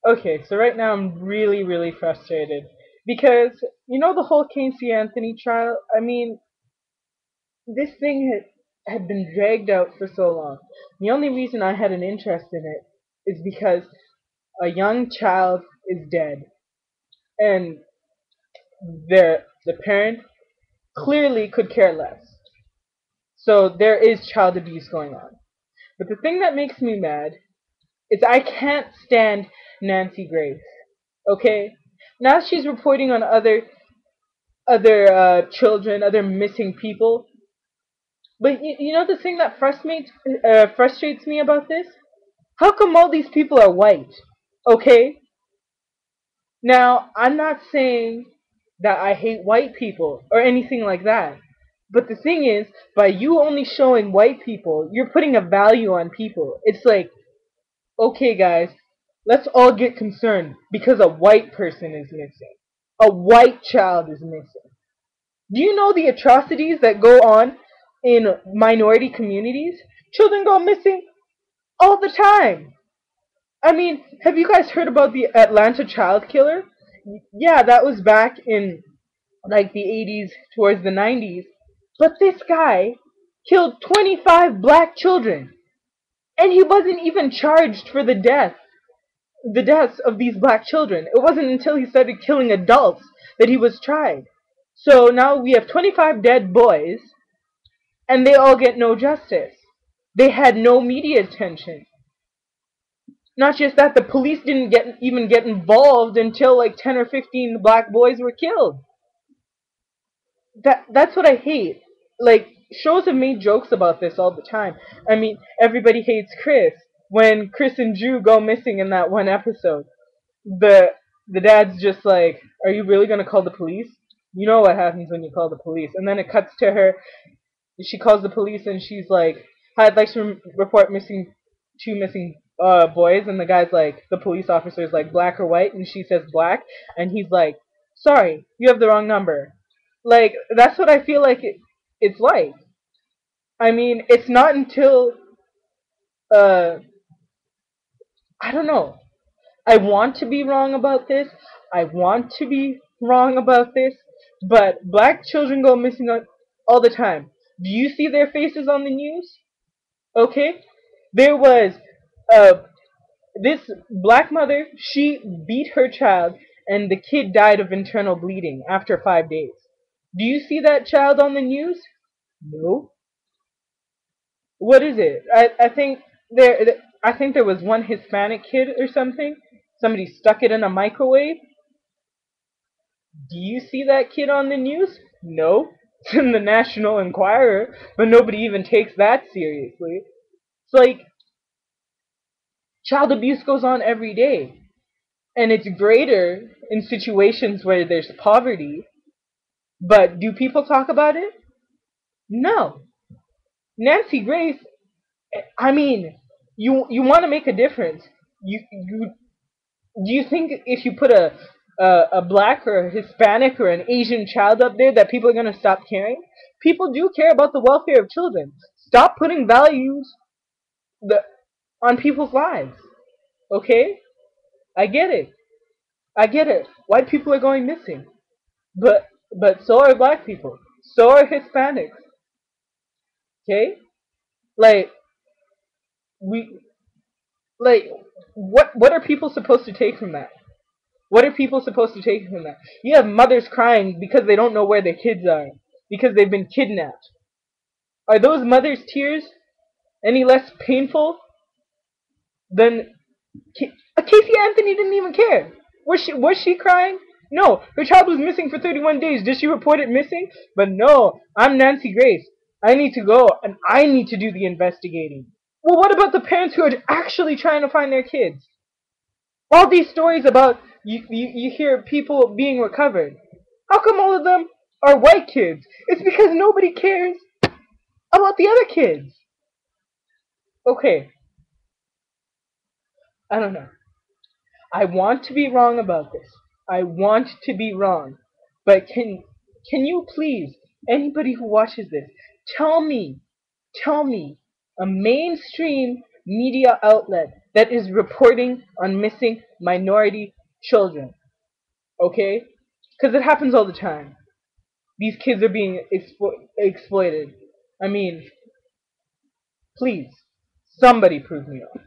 Okay, so right now I'm really, really frustrated because the whole Casey Anthony trial. I mean, this thing had been dragged out for so long. The only reason I had an interest in it is because a young child is dead, and the parent clearly could care less. So there is child abuse going on. But the thing that makes me mad is I can't stand Nancy Grace. Okay, now she's reporting on other children, other missing people. But the thing that frustrates me about this? How come all these people are white? Okay? Now, I'm not saying that I hate white people or anything like that. But the thing is, by you only showing white people, you're putting a value on people. It's like, okay, guys, let's all get concerned because a white person is missing. A white child is missing. Do you know the atrocities that go on in minority communities? Children go missing all the time. I mean, have you guys heard about the Atlanta child killer? Yeah, that was back in like the 80s towards the 90s. But this guy killed 25 black children, and he wasn't even charged for the deaths of these black children. It wasn't until he started killing adults that he was tried. So now we have 25 dead boys, and they all get no justice. They had no media attention. Not just that, the police didn't even get involved until like 10 or 15 black boys were killed. That's what I hate. Like, shows have made jokes about this all the time. I mean, everybody hates Chris when Chris and Drew go missing in that one episode. The the dad's just like, "Are you really gonna call the police?" You know what happens when you call the police. And then it cuts to her. She calls the police and she's like, "I'd like to report two missing boys." And the guy's like, the police officer's like, "Black or white?" And she says black, and he's like, "Sorry, you have the wrong number." Like, that's what I feel like it's like. I mean, it's not until uh I don't know. I want to be wrong about this. I want to be wrong about this, but black children go missing all the time. Do you see their faces on the news? Okay? There was uh this black mother, she beat her child and the kid died of internal bleeding after 5 days. Do you see that child on the news? No. What is it? I think there was one Hispanic kid or something. Somebody stuck it in a microwave. Do you see that kid on the news? No. It's in the National Enquirer, but nobody even takes that seriously. It's like child abuse goes on every day. And it's greater in situations where there's poverty. But do people talk about it? No. Nancy Grace, I mean, you want to make a difference. You do you think if you put a black or a Hispanic or an Asian child up there that people are gonna stop caring? People do care about the welfare of children. Stop putting values the on people's lives. Okay? I get it. I get it. White people are going missing. But so are black people. So are Hispanics. Okay? Like we like what are people supposed to take from that? What are people supposed to take from that? You have mothers crying because they don't know where their kids are because they've been kidnapped. Are those mothers' tears any less painful than Casey Anthony didn't even care. Was she crying? No, her child was missing for 31 days. Did she report it missing? But no, I'm Nancy Grace. I need to go and I need to do the investigating. Well, what about the parents who are actually trying to find their kids? All these stories about you hear people being recovered. How come all of them are white kids? It's because nobody cares about the other kids. Okay, I don't know. I want to be wrong about this. I want to be wrong. But can you please, anybody who watches this, tell me, tell me a mainstream media outlet that is reporting on missing minority children. Okay? Because it happens all the time. These kids are being exploited. I mean, please, somebody prove me wrong.